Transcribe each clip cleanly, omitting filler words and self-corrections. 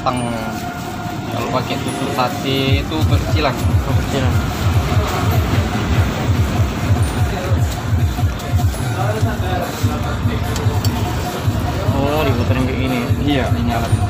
kentang. Kalau pakai tusuk sate itu kecilan. Kecilan. Oh, diputerin kayak gini ya? Iya, ini alatnya.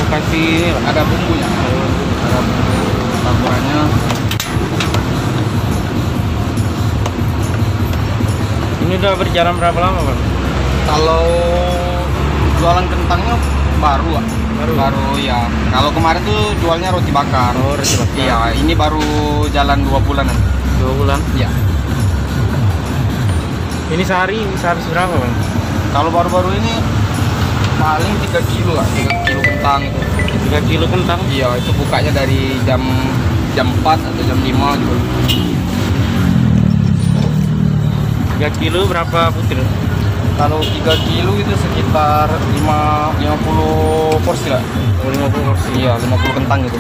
Kasih ada bumbunya, ada bumbu campurannya. Ini udah berjalan berapa lama, Bang? Kalau jualan kentangnya baru, Pak. Baru ya. Kalau kemarin tuh jualnya roti bakar. Oh, roti bakar. Iya, ini baru jalan 2 bulanan. 2 bulan? Iya. Ini sehari berapa, Bang? Kalau baru-baru ini paling 3 kilo lah, 3 kilo kentang itu. 3 kilo kentang? Iya, itu bukanya dari jam 4 atau jam 5 juga. 3 kilo berapa butir? Kalau 3 kilo itu sekitar 50 porsi lah. 50 porsi? Iya, 50 kentang gitu.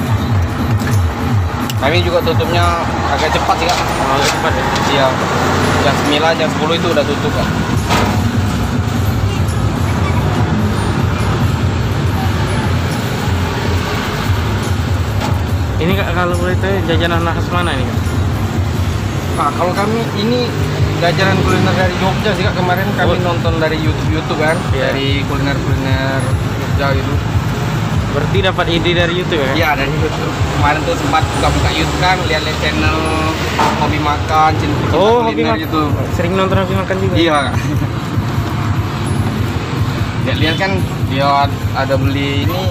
Kami juga tutupnya agak cepat sih, Kak. Oh, agak cepat ya? Iya, jam 9, jam 10 itu udah tutup, Kak. Ini Kak, kalau boleh tahu jajanan khas mana ini, Kak? Nah, kalau kami ini jajanan kuliner dari Jogja sih, Kak. Kemarin kami nonton dari YouTube kan, Iya. dari kuliner Jogja gitu. Berarti dapat ide dari YouTube ya? Iya, dari YouTube. Kemarin tuh sempat buka-buka YouTube kan, lihat-lihat channel hobi makan, cinta Oh, hobi kuliner makan. gitu. Sering nonton hobi makan juga? Iya, Kak. Lihat-lihat kan dia ada beli ini,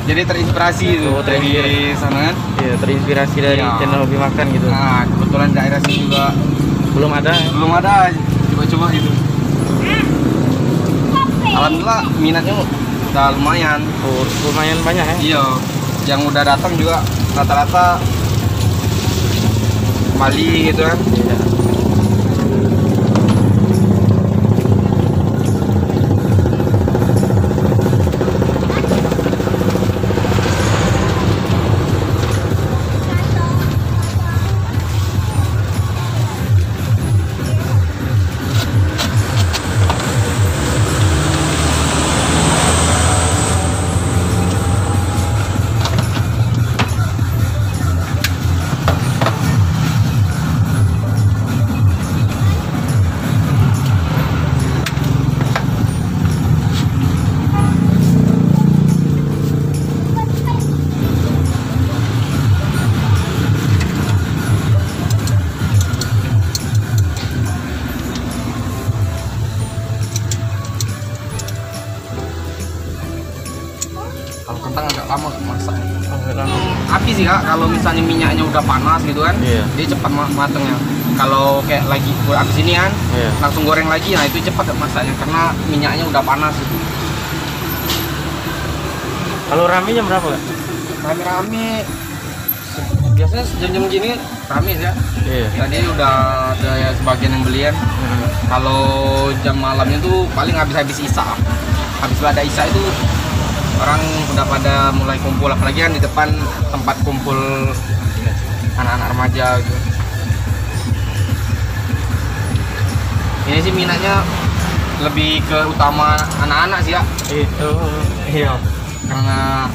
jadi terinspirasi itu Oh, dari sana kan. Iya, terinspirasi dari Iya. channel hobi makan gitu. Nah, kebetulan daerah sini juga Belum ada. belum ada, coba-coba gitu. Alhamdulillah minatnya udah lumayan. Oh, lumayan banyak ya? Iya, yang udah datang juga rata-rata Bali gitu kan. Iya. Kalau kentang agak lama masak. Agak lama. Api sih, Kak, kalau misalnya minyaknya udah panas gitu kan, Iya. dia cepat matengnya. Kalau kayak lagi abis ini kan, Iya. langsung goreng lagi, nah itu cepat masaknya karena minyaknya udah panas gitu. Kalau rame jam berapa, Kak? Rame-rame, biasanya jam-jam gini rame ya. Iya. Tadi udah ada ya sebagian yang belian. Kalau jam malamnya tuh paling habis Isya. Habis ada Isya itu orang udah pada mulai kumpul, apalagi kan di depan tempat kumpul anak-anak remaja gitu. Ini sih minatnya lebih ke utama anak-anak sih, ya. Itu. Iya. Karena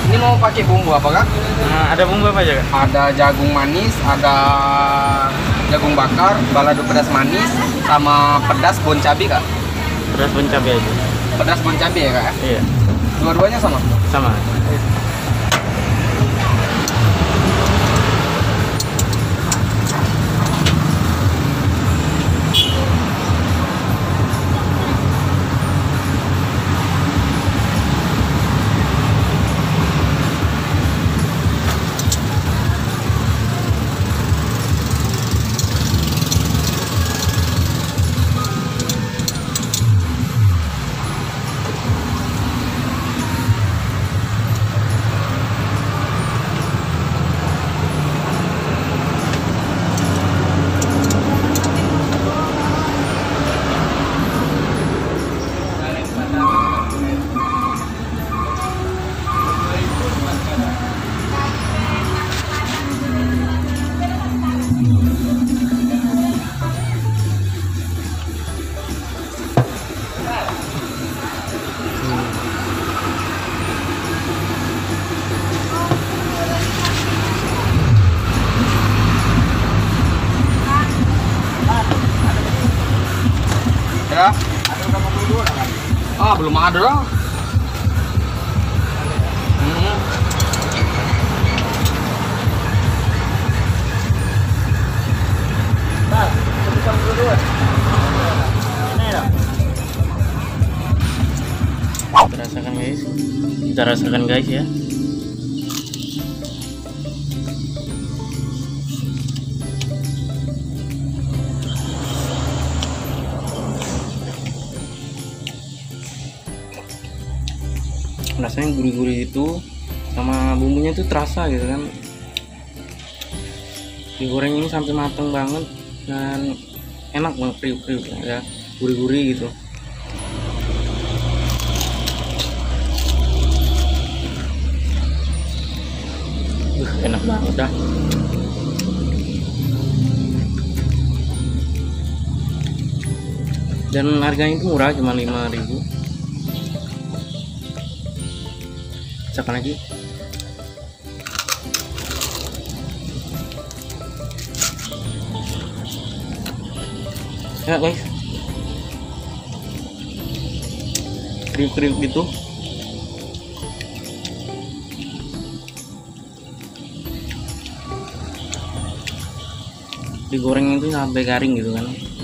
ini mau pakai bumbu apa, Kak? Nah, ada bumbu apa aja, Kak? Ada jagung manis, ada jagung bakar, balado pedas manis, sama pedas bon cabai, Kak. Beras bon cabai aja. pedas bon cabe ya kak ya? Iya, Dua-duanya sama? sama. Ya. Ah, belum ada. Kita rasakan guys ya. Rasanya gurih-gurih itu sama bumbunya itu terasa gitu kan. Digoreng ini sampai matang banget dan enak banget, kriuk-kriuk ya, gurih-gurih gitu. Enak banget dah. Dan harganya itu murah, cuma 5.000. Coba lagi. Ya guys, kriuk-kriuk gitu. Digoreng itu sampai garing gitu kan.